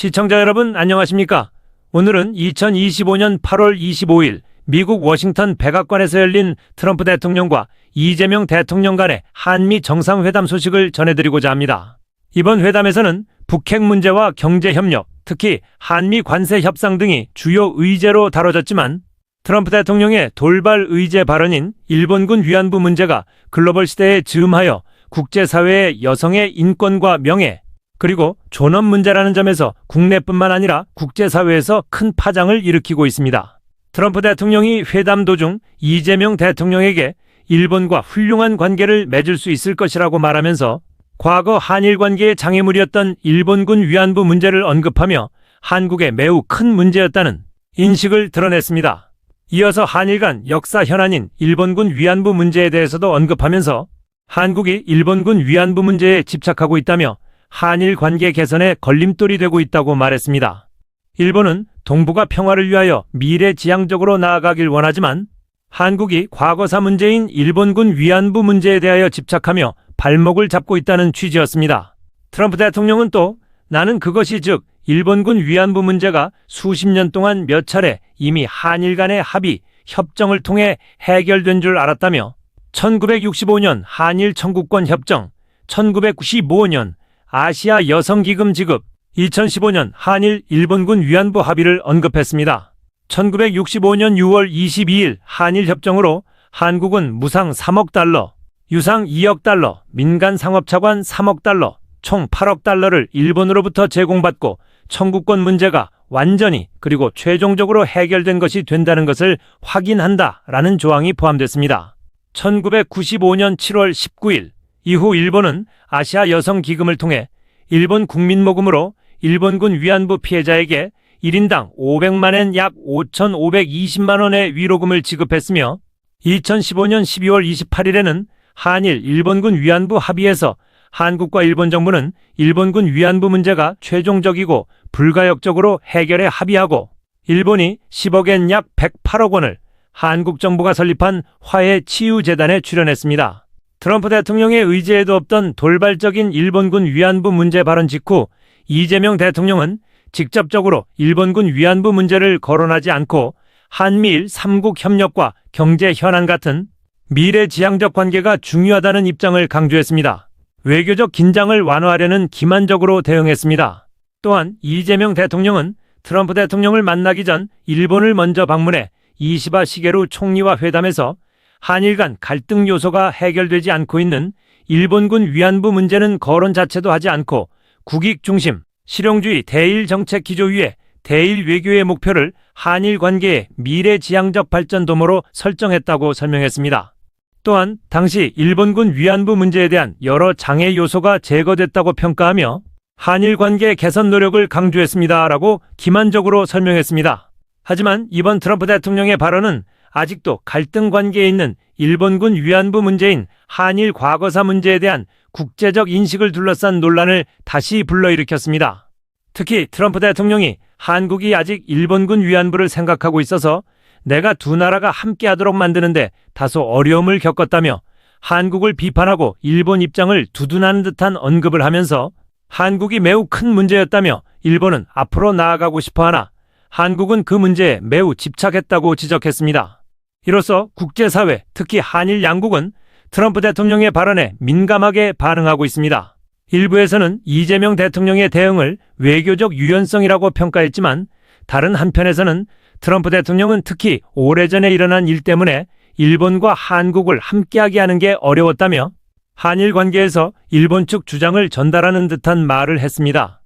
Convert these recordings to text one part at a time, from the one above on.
시청자 여러분 안녕하십니까? 오늘은 2025년 8월 25일 미국 워싱턴 백악관에서 열린 트럼프 대통령과 이재명 대통령 간의 한미 정상회담 소식을 전해드리고자 합니다. 이번 회담에서는 북핵 문제와 경제협력, 특히 한미 관세 협상 등이 주요 의제로 다뤄졌지만 트럼프 대통령의 돌발 의제 발언인 일본군 위안부 문제가 글로벌 시대에 즈음하여 국제사회의 여성의 인권과 명예, 그리고 존엄 문제라는 점에서 국내뿐만 아니라 국제사회에서 큰 파장을 일으키고 있습니다. 트럼프 대통령이 회담 도중 이재명 대통령에게 일본과 훌륭한 관계를 맺을 수 있을 것이라고 말하면서 과거 한일 관계의 장애물이었던 일본군 위안부 문제를 언급하며 한국에 매우 큰 문제였다는 인식을 드러냈습니다. 이어서 한일 간 역사 현안인 일본군 위안부 문제에 대해서도 언급하면서 한국이 일본군 위안부 문제에 집착하고 있다며 한일 관계 개선에 걸림돌이 되고 있다고 말했습니다. 일본은 동북아 평화를 위하여 미래지향적으로 나아가길 원하지만 한국이 과거사 문제인 일본군 위안부 문제에 대하여 집착하며 발목을 잡고 있다는 취지였습니다. 트럼프 대통령은 또 나는 그것이 즉 일본군 위안부 문제가 수십 년 동안 몇 차례 이미 한일 간의 합의, 협정을 통해 해결된 줄 알았다며 1965년 한일 청구권 협정, 1995년 아시아 여성기금 지급, 2015년 한일 일본군 위안부 합의를 언급했습니다. 1965년 6월 22일 한일 협정으로 한국은 무상 3억 달러, 유상 2억 달러, 민간 상업차관 3억 달러, 총 8억 달러를 일본으로부터 제공받고 청구권 문제가 완전히 그리고 최종적으로 해결된 것이 된다는 것을 확인한다라는 조항이 포함됐습니다. 1995년 7월 19일 이후 일본은 아시아 여성기금을 통해 일본 국민모금으로 일본군 위안부 피해자에게 1인당 500만엔 약 5,520만 원의 위로금을 지급했으며 2015년 12월 28일에는 한일 일본군 위안부 합의에서 한국과 일본 정부는 일본군 위안부 문제가 최종적이고 불가역적으로 해결에 합의하고 일본이 10억엔 약 108억 원을 한국 정부가 설립한 화해치유재단에 출연했습니다. 트럼프 대통령의 의지에도 없던 돌발적인 일본군 위안부 문제 발언 직후 이재명 대통령은 직접적으로 일본군 위안부 문제를 거론하지 않고 한미일 3국 협력과 경제 현안 같은 미래지향적 관계가 중요하다는 입장을 강조했습니다. 외교적 긴장을 완화하려는 기만적으로 대응했습니다. 또한 이재명 대통령은 트럼프 대통령을 만나기 전 일본을 먼저 방문해 이시바 시게루 총리와 회담에서 한일 간 갈등 요소가 해결되지 않고 있는 일본군 위안부 문제는 거론 자체도 하지 않고 국익 중심, 실용주의 대일 정책 기조 위에 대일 외교의 목표를 한일 관계의 미래지향적 발전 도모로 설정했다고 설명했습니다. 또한 당시 일본군 위안부 문제에 대한 여러 장애 요소가 제거됐다고 평가하며 한일 관계 개선 노력을 강조했습니다라고 기만적으로 설명했습니다. 하지만 이번 트럼프 대통령의 발언은 아직도 갈등 관계에 있는 일본군 위안부 문제인 한일 과거사 문제에 대한 국제적 인식을 둘러싼 논란을 다시 불러일으켰습니다. 특히 트럼프 대통령이 한국이 아직 일본군 위안부를 생각하고 있어서 내가 두 나라가 함께하도록 만드는데 다소 어려움을 겪었다며 한국을 비판하고 일본 입장을 두둔하는 듯한 언급을 하면서 한국이 매우 큰 문제였다며 일본은 앞으로 나아가고 싶어하나 한국은 그 문제에 매우 집착했다고 지적했습니다. 이로써 국제사회, 특히 한일 양국은 트럼프 대통령의 발언에 민감하게 반응하고 있습니다. 일부에서는 이재명 대통령의 대응을 외교적 유연성이라고 평가했지만 다른 한편에서는 트럼프 대통령은 특히 오래전에 일어난 일 때문에 일본과 한국을 함께하게 하는 게 어려웠다며 한일 관계에서 일본 측 주장을 전달하는 듯한 말을 했습니다.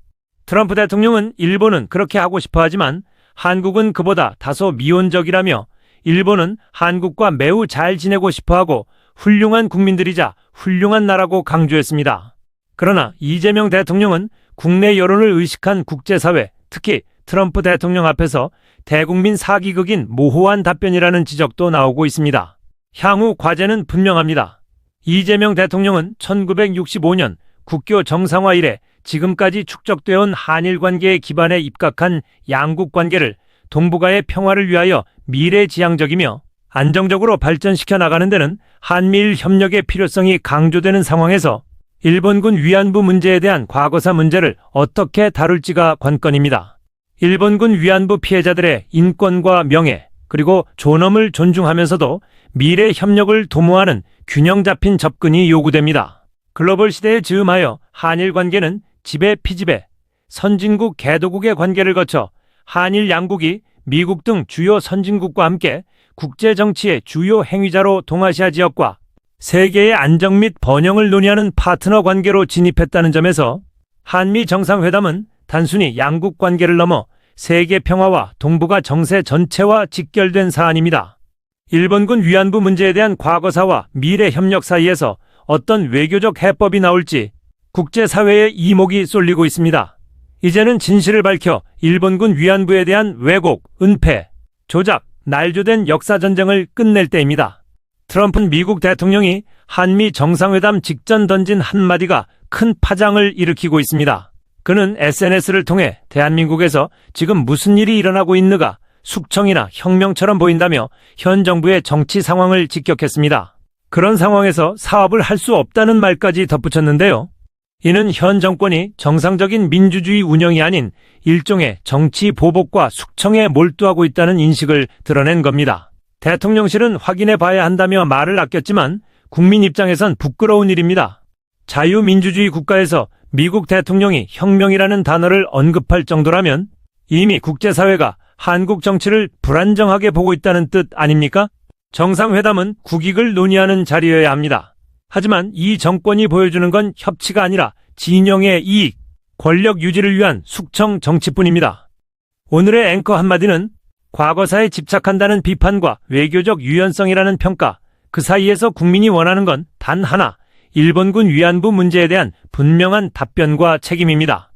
트럼프 대통령은 일본은 그렇게 하고 싶어 하지만 한국은 그보다 다소 미온적이라며 일본은 한국과 매우 잘 지내고 싶어하고 훌륭한 국민들이자 훌륭한 나라고 강조했습니다. 그러나 이재명 대통령은 국내 여론을 의식한 국제사회, 특히 트럼프 대통령 앞에서 대국민 사기극인 모호한 답변이라는 지적도 나오고 있습니다. 향후 과제는 분명합니다. 이재명 대통령은 1965년 국교 정상화 이래 지금까지 축적되어 온 한일 관계의 기반에 입각한 양국 관계를 동북아의 평화를 위하여 미래지향적이며 안정적으로 발전시켜 나가는 데는 한미일 협력의 필요성이 강조되는 상황에서 일본군 위안부 문제에 대한 과거사 문제를 어떻게 다룰지가 관건입니다. 일본군 위안부 피해자들의 인권과 명예, 그리고 존엄을 존중하면서도 미래 협력을 도모하는 균형 잡힌 접근이 요구됩니다. 글로벌 시대에 즈음하여 한일 관계는 지배 피지배, 선진국 개도국의 관계를 거쳐 한일 양국이 미국 등 주요 선진국과 함께 국제 정치의 주요 행위자로 동아시아 지역과 세계의 안정 및 번영을 논의하는 파트너 관계로 진입했다는 점에서 한미 정상회담은 단순히 양국 관계를 넘어 세계 평화와 동북아 정세 전체와 직결된 사안입니다. 일본군 위안부 문제에 대한 과거사와 미래 협력 사이에서 어떤 외교적 해법이 나올지 국제사회의 이목이 쏠리고 있습니다. 이제는 진실을 밝혀 일본군 위안부에 대한 왜곡, 은폐, 조작, 날조된 역사전쟁을 끝낼 때입니다. 트럼프 미국 대통령이 한미 정상회담 직전 던진 한마디가 큰 파장을 일으키고 있습니다. 그는 SNS를 통해 대한민국에서 지금 무슨 일이 일어나고 있는가, 숙청이나 혁명처럼 보인다며 현 정부의 정치 상황을 직격했습니다. 그런 상황에서 사업을 할 수 없다는 말까지 덧붙였는데요. 이는 현 정권이 정상적인 민주주의 운영이 아닌 일종의 정치 보복과 숙청에 몰두하고 있다는 인식을 드러낸 겁니다. 대통령실은 확인해 봐야 한다며 말을 아꼈지만 국민 입장에선 부끄러운 일입니다. 자유민주주의 국가에서 미국 대통령이 혁명이라는 단어를 언급할 정도라면 이미 국제사회가 한국 정치를 불안정하게 보고 있다는 뜻 아닙니까? 정상회담은 국익을 논의하는 자리여야 합니다. 하지만 이 정권이 보여주는 건 협치가 아니라 진영의 이익, 권력 유지를 위한 숙청 정치뿐입니다. 오늘의 앵커 한마디는 과거사에 집착한다는 비판과 외교적 유연성이라는 평가, 그 사이에서 국민이 원하는 건 단 하나, 일본군 위안부 문제에 대한 분명한 답변과 책임입니다.